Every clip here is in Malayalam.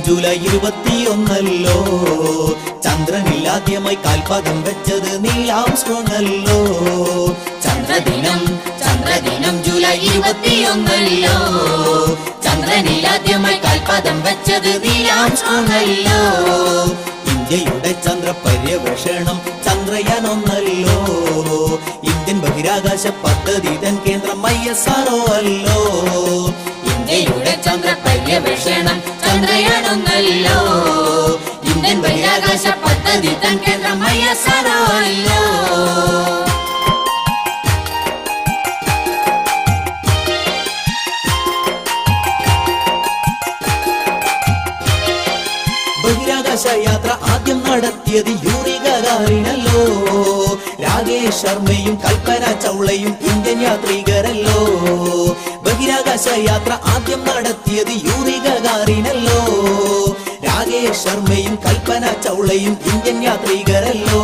ജൂലൈ 21 ചന്ദ്രനിൽ ആദ്യമായി കാൽപാദം വെച്ചത് നീൽ ആംസ്ട്രോങ് അല്ലോ. ചന്ദ്രദിനം ജൂലൈ 21 ചന്ദ്രനിൽ ആദ്യമായി കാൽപാദം വെച്ചത് നീൽ ആംസ്ട്രോങ് അല്ലോ. ഇന്ത്യയുടെ ചന്ദ്ര പര്യവേഷണം ചന്ദ്രയാൻ 1 ഇന്ത്യൻ ബഹിരാകാശ പദ്ധതി തൻ കേന്ദ്രം ISRO അല്ലോ. ഇന്ത്യയുടെ ചന്ദ്ര പര്യവേഷണം ചന്ദ്രയാൻ 1 ഇന്ത്യൻ ബഹിരാകാശ പദ്ധതി തൻ കേന്ദ്രം ISRO അല്ലോ. ബഹിരാകാശ യാത്ര ആദ്യം നടത്തിയത് യൂറി ഗഗാറിനല്ലോ. രാകേഷ് ശർമ്മയും കൽപ്പന ചൗളയും ഇന്ത്യൻ യാത്രികരല്ലോ. ബഹിരാകാശ യാത്ര ആദ്യം നടത്തിയത് യൂറി ഗഗാറിനല്ലോ. രാകേഷ് ശർമ്മയും കൽപ്പന ചൗളയും ഇന്ത്യൻ യാത്രികരല്ലോ.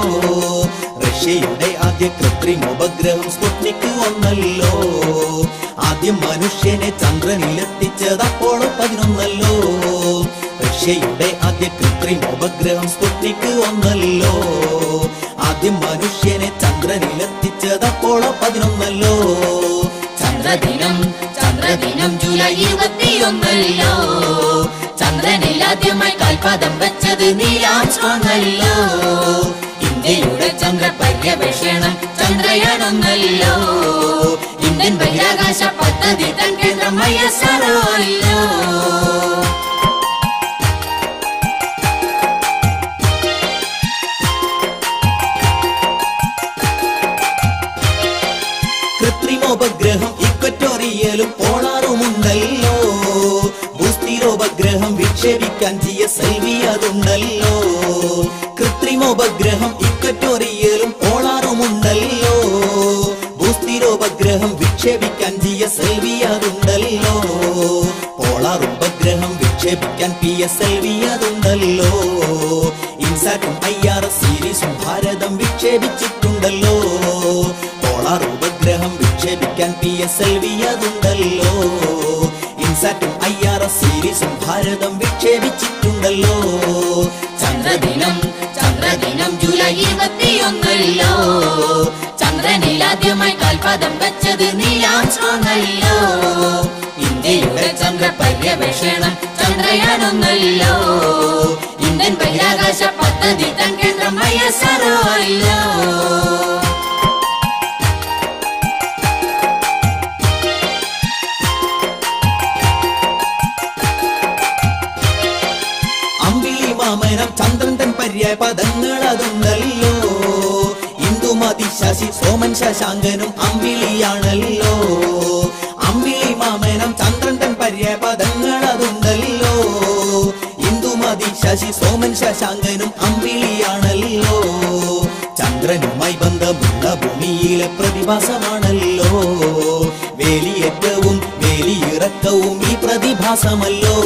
റഷ്യയുടെ ആദ്യ കൃത്രിമോപഗ്രഹം സ്പുട്നിക് 1 ആദ്യം മനുഷ്യനെ ചന്ദ്രനിലെത്തിച്ചത് അപ്പോളോ 11 റഷ്യയുടെ ആദ്യ കൃത്രിമോപഗ്രഹം സ്പുട്നിക് 1 ആദ്യം മനുഷ്യനെ ചന്ദ്രനിലെത്തിച്ചത് അപ്പോളോ 11 ചന്ദ്രദിനം ജൂലൈ 21 ചന്ദ്രനിൽ ആദ്യമായി കാൽപാദം വെച്ചത് നീൽ ആംസ്ട്രോങ് അല്ലോ. ഇന്ത്യയുടെ ചന്ദ്ര പര്യവേഷണം ചന്ദ്രയാൻ 1 ഇന്ത്യൻ ബഹിരാകാശ പദ്ധതി തൻ കേന്ദ്രം ISRO അല്ലോ. കൃത്രിമോപഗ്രഹം ഇക്വറ്റോറിയലും പോളാറുമുണ്ടല്ലോ. ഭൂസ്ഥിരോപഗ്രഹം വിക്ഷേപിക്കാൻ GSLV അതുണ്ടല്ലോ. കൃത്രിമോപഗ്രഹം ഇക്വറ്റോറിയലും പോളാറുമുണ്ടല്ലോ. ഭൂസ്ഥിരോപഗ്രഹം വിക്ഷേപിക്കാൻ GSLV അതുണ്ടല്ലോ. പോളാർ ഉപഗ്രഹം വിക്ഷേപിക്കാൻ PSLV അതുണ്ടല്ലോ. ഇൻസാറ്റും IRS സീരീസും ഭാരതം വിക്ഷേപിച്ചിട്ടുണ്ടല്ലോ. പോളാർ ഉപഗ്രഹം വിക്ഷേപിക്കാൻ PSLV അതുണ്ടല്ലോ. ഇൻസാറ്റും IRS സീരീസും ഭാരതം വിക്ഷേപിച്ചിട്ടുണ്ടല്ലോ. ചന്ദ്രദിനം ജൂലൈ 21 ചന്ദ്രനിൽ ആദ്യമായി കാൽപാദം വെച്ചത് നീൽ ആംസ്ട്രോങ് അല്ലോ. ഇന്ത്യയുടെ ചന്ദ്ര പര്യവേഷണം ചന്ദ്രയാൻ 1 ഇന്ത്യൻ ബഹിരാകാശ പദ്ധതി തൻ കേന്ദ്രം ISRO അല്ലോ. മാമനം ചന്ദ്രൻ തൻ പര്യായ പദങ്ങൾ അതുണ്ടല്ലോ. ഇന്ദുമതി ശശി സോമൻ ശശാങ്കനും അമ്പിളിയാണല്ലോ. അമ്പിളി മാമനം ചന്ദ്രൻ തൻ പര്യായ പദങ്ങൾ അതുണ്ടല്ലോ. ഇന്ദുമതി ശശി സോമൻ ശശാങ്കനും അമ്പിളിയാണല്ലോ. ചന്ദ്രനുമായി ബന്ധമുള്ള ഭൂമിയിലെ പ്രതിഭാസമാണല്ലോ. വേലിയേറ്റവും വേലിയിറക്കവും ഈ പ്രതിഭാസമല്ലോ.